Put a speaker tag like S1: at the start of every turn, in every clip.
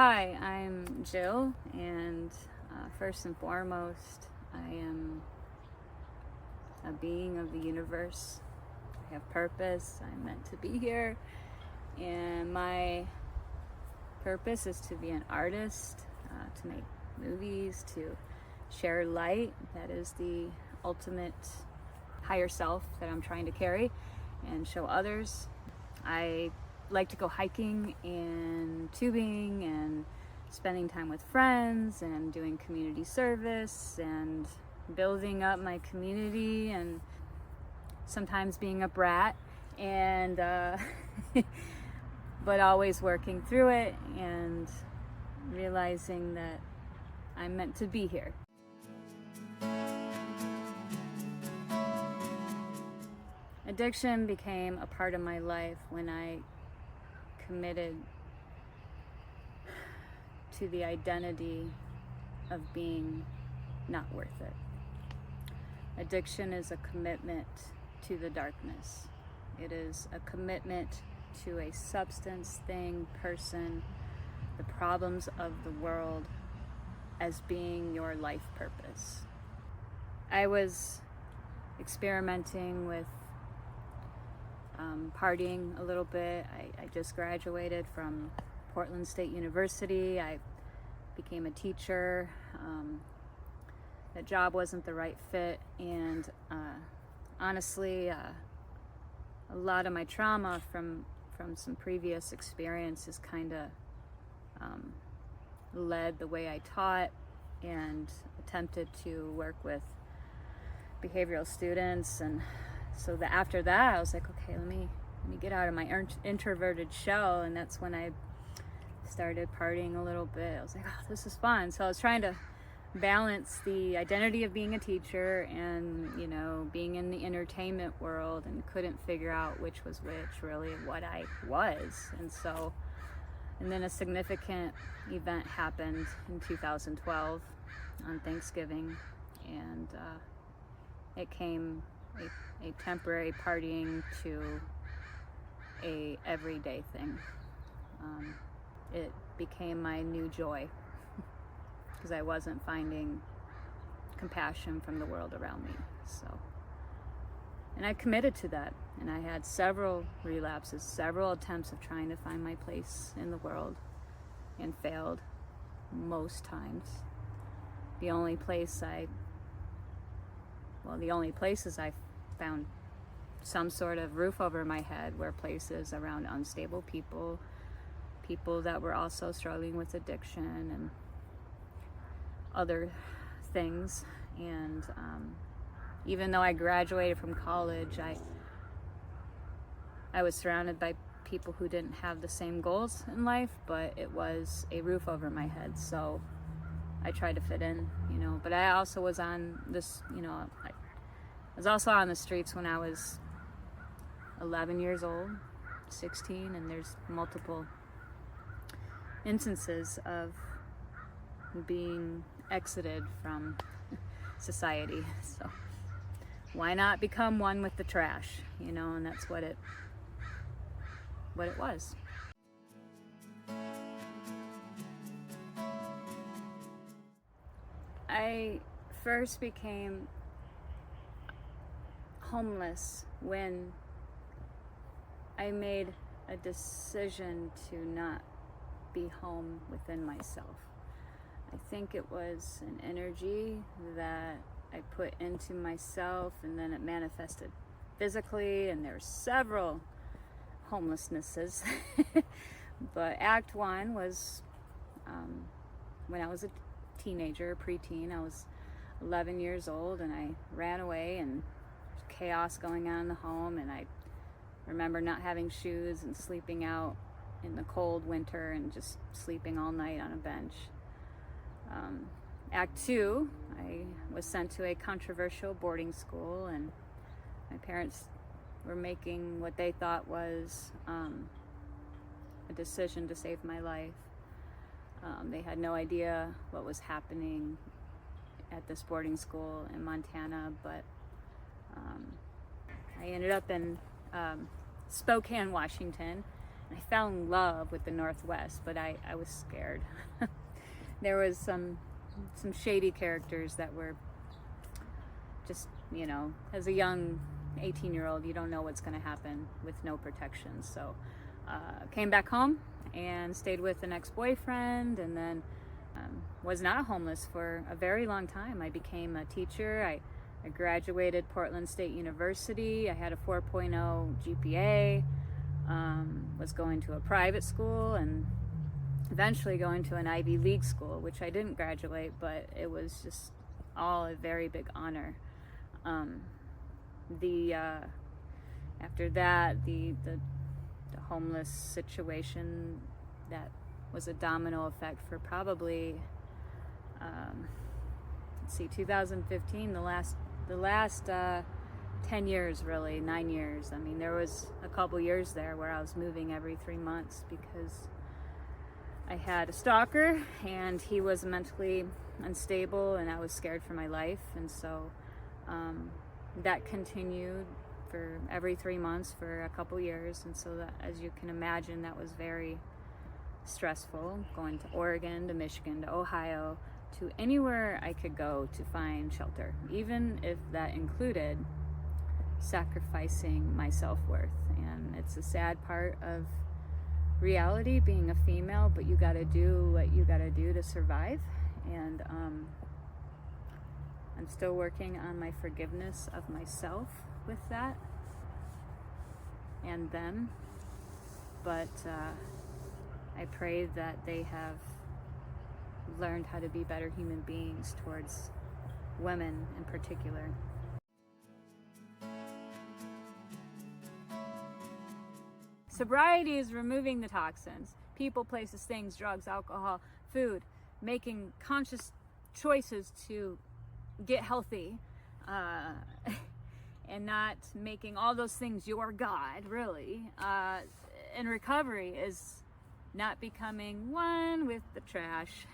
S1: Hi, I'm Jill, and first and foremost, I am a being of the universe. I have purpose. I'm meant to be here, and my purpose is to be an artist, to make movies, to share light. That is the ultimate higher self that I'm trying to carry and show others. I like to go hiking and tubing and spending time with friends and doing community service and building up my community, and sometimes being a brat, and but always working through it and realizing that I'm meant to be here. Addiction became a part of my life when I committed to the identity of being not worth it. Addiction is a commitment to the darkness. It is a commitment to a substance, thing, person, the problems of the world as being your life purpose. I was experimenting with partying a little bit. I just graduated from Portland State University. I became a teacher. The job wasn't the right fit, and honestly, a lot of my trauma from some previous experiences kind of led the way I taught and attempted to work with behavioral students. And so after that, I was like, okay, let me get out of my introverted shell, and that's when I started partying a little bit. I was like, oh, this is fun. So I was trying to balance the identity of being a teacher and, being in the entertainment world, and couldn't figure out which was which, really, what I was. And then a significant event happened in 2012 on Thanksgiving, and it came a temporary partying to a everyday thing. It became my new joy because I wasn't finding compassion from the world around me. And I committed to that, and I had several relapses, several attempts of trying to find my place in the world, and failed most times. The only places I found some sort of roof over my head were places around unstable people that were also struggling with addiction and other things. And even though I graduated from college, I was surrounded by people who didn't have the same goals in life, but it was a roof over my head. So I tried to fit in, but I also was on this, I was also on the streets when I was 11 years old, 16, and there's multiple instances of being exited from society. So why not become one with the trash, and that's what it was. I first became homeless when I made a decision to not be home within myself. I think it was an energy that I put into myself, and then it manifested physically, and there's several homelessnesses. But Act 1 was when I was a teenager, preteen. I was 11 years old, and I ran away, and chaos going on in the home, and I remember not having shoes and sleeping out in the cold winter and just sleeping all night on a bench. Act 2, I was sent to a controversial boarding school, and my parents were making what they thought was a decision to save my life. They had no idea what was happening at this boarding school in Montana, but I ended up in Spokane, Washington, I fell in love with the Northwest, but I was scared. There was some shady characters that were just, as a young 18-year-old, you don't know what's going to happen with no protection. So came back home and stayed with an ex-boyfriend, and then was not homeless for a very long time. I became a teacher. I graduated Portland State University. I had a 4.0 GPA, was going to a private school, and eventually going to an Ivy League school, which I didn't graduate, but it was just all a very big honor. After that, the homeless situation, that was a domino effect for probably 2015, the last 10 years, really, 9 years. I mean, there was a couple years there where I was moving every 3 months because I had a stalker and he was mentally unstable, and I was scared for my life. And so that continued for every 3 months for a couple years. And so that, as you can imagine, that was very stressful, going to Oregon, to Michigan, to Ohio, to anywhere I could go to find shelter, even if that included sacrificing my self-worth. And it's a sad part of reality, being a female, but you got to do what you got to do to survive. And I'm still working on my forgiveness of myself with that and them, but I pray that they have learned how to be better human beings towards women in particular. Sobriety is removing the toxins. People, places, things, drugs, alcohol, food, making conscious choices to get healthy, and not making all those things your God, really. And recovery is not becoming one with the trash.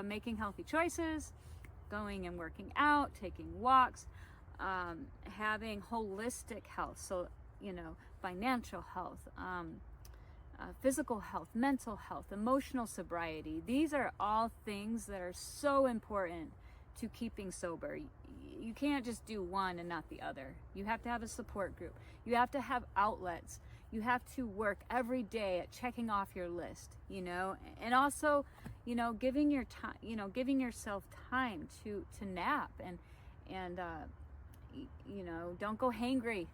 S1: Making healthy choices, going and working out, taking walks, having holistic health. So, financial health, physical health, mental health, emotional sobriety. These are all things that are so important to keeping sober. You can't just do one and not the other. You have to have a support group. You have to have outlets. You have to work every day at checking off your list, and also, giving yourself time to nap and don't go hangry,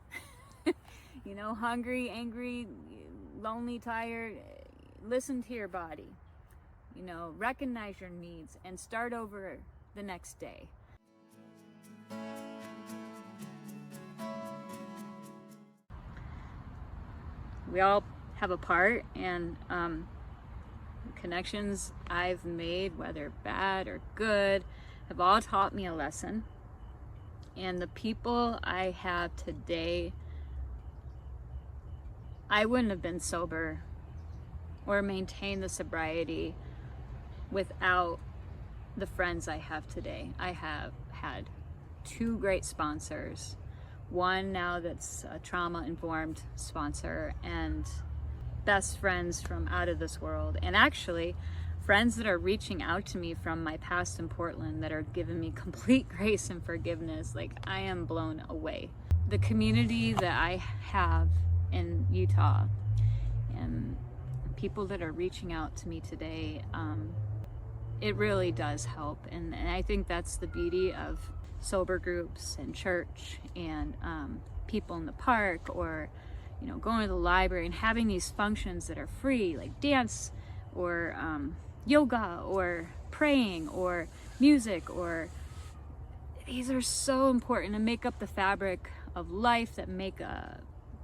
S1: hungry, angry, lonely, tired. Listen to your body, recognize your needs and start over the next day. We all have a part, and connections I've made, whether bad or good, have all taught me a lesson. And the people I have today, I wouldn't have been sober or maintained the sobriety without the friends I have today. I have had 2 great sponsors. One now that's a trauma-informed sponsor, and best friends from out of this world. And actually, friends that are reaching out to me from my past in Portland that are giving me complete grace and forgiveness. Like, I am blown away. The community that I have in Utah and people that are reaching out to me today, it really does help. And I think that's the beauty of sober groups and church and people in the park, or going to the library and having these functions that are free, like dance or yoga or praying or music, or these are so important to make up the fabric of life, that make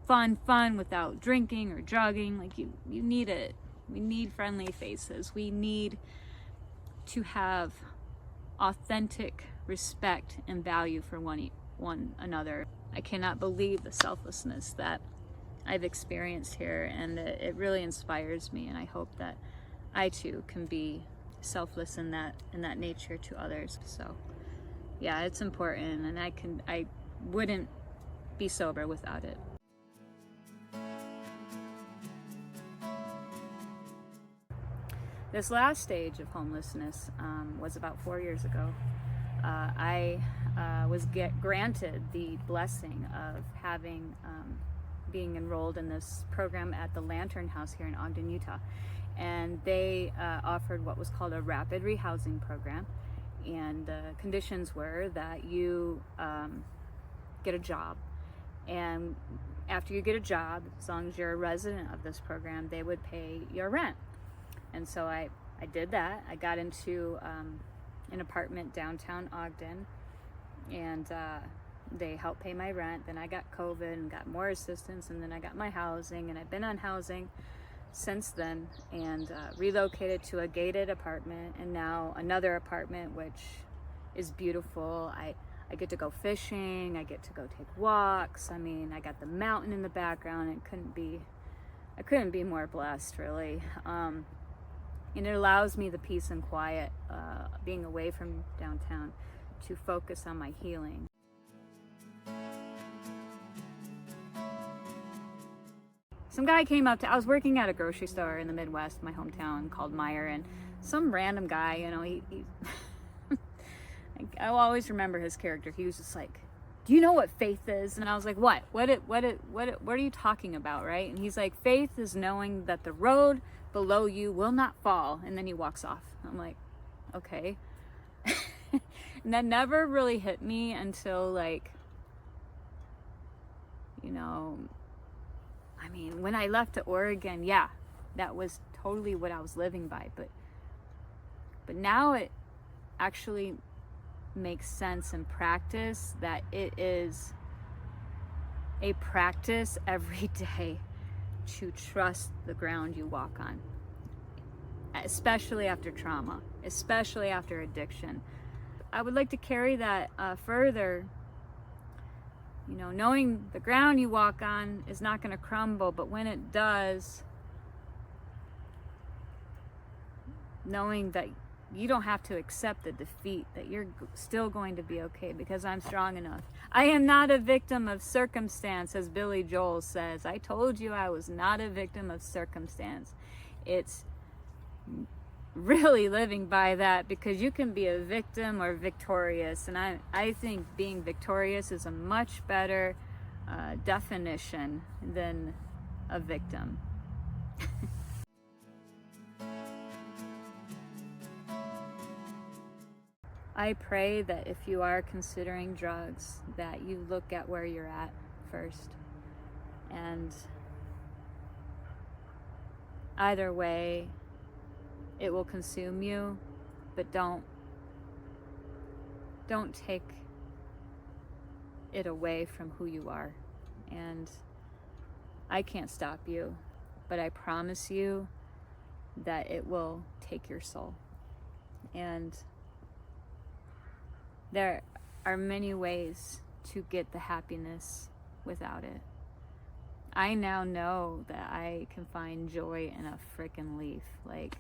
S1: fun without drinking or drugging. Like you need it. We need friendly faces. We need to have authentic respect and value for one another. I cannot believe the selflessness that I've experienced here, and it really inspires me, and I hope that I too can be selfless in that nature to others. So yeah, it's important, and I wouldn't be sober without it. This last stage of homelessness was about 4 years ago. I was granted the blessing of having being enrolled in this program at the Lantern House here in Ogden, Utah. And they offered what was called a rapid rehousing program. And the conditions were that you get a job. And after you get a job, as long as you're a resident of this program, they would pay your rent. And so I did that. I got into an apartment downtown Ogden, and they helped pay my rent. Then I got COVID and got more assistance, and then I got my housing, and I've been on housing since then, and relocated to a gated apartment, and now another apartment, which is beautiful. I get to go fishing, I get to go take walks. I mean, I got the mountain in the background. I couldn't be more blessed, really. And it allows me the peace and quiet, being away from downtown, to focus on my healing. Some guy came up I was working at a grocery store in the Midwest, my hometown, called Meyer, and some random guy, he I'll always remember his character. He was just like, "Do you know what faith is?" And I was like, "What? What are you talking about, right?" And he's like, "Faith is knowing that the road below you will not fall." And then he walks off. I'm like, okay. And that never really hit me until, like, I mean, when I left to Oregon, yeah, that was totally what I was living by. But now it actually makes sense in practice, that it is a practice every day to trust the ground you walk on, especially after trauma, especially after addiction. I would like to carry that further, knowing the ground you walk on is not going to crumble, but when it does, knowing that you don't have to accept the defeat, that you're still going to be okay because I'm strong enough. I am not a victim of circumstance, as Billy Joel says. I told you I was not a victim of circumstance. It's really living by that, because you can be a victim or victorious. And I think being victorious is a much better definition than a victim. I pray that if you are considering drugs, that you look at where you're at first. And either way, it will consume you, but don't take it away from who you are. And I can't stop you, but I promise you that it will take your soul. And there are many ways to get the happiness without it. I now know that I can find joy in a frickin' leaf. Like,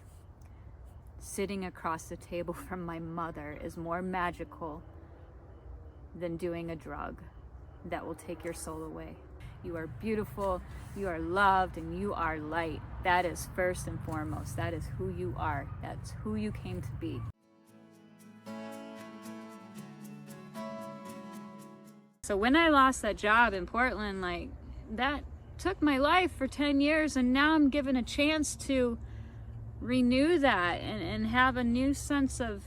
S1: sitting across the table from my mother is more magical than doing a drug that will take your soul away. You are beautiful, you are loved, and you are light. That is first and foremost. That is who you are. That's who you came to be. So when I lost that job in Portland, like, that took my life for 10 years, and now I'm given a chance to renew that and have a new sense of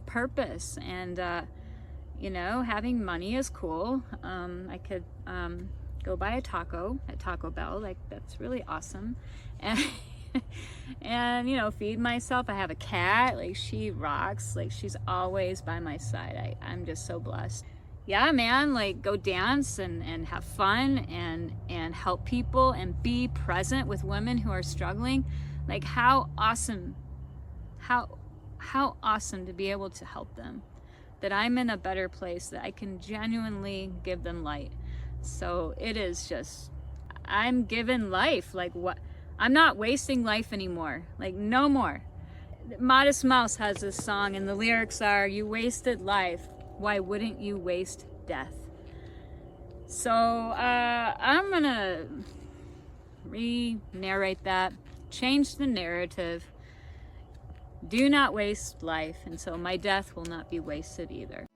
S1: purpose. And having money is cool. I could go buy a taco at Taco Bell, like, that's really awesome. And feed myself. I have a cat, like, she rocks, like, she's always by my side. I'm just so blessed. Yeah, man, like, go dance and have fun and help people and be present with women who are struggling. Like, how awesome to be able to help them, that I'm in a better place, that I can genuinely give them light. So it is just, I'm given life. Like, what? I'm not wasting life anymore. Like, no more. Modest Mouse has this song, and the lyrics are, "You wasted life. Why wouldn't you waste death?" So I'm gonna re-narrate that, change the narrative, do not waste life, and so my death will not be wasted either.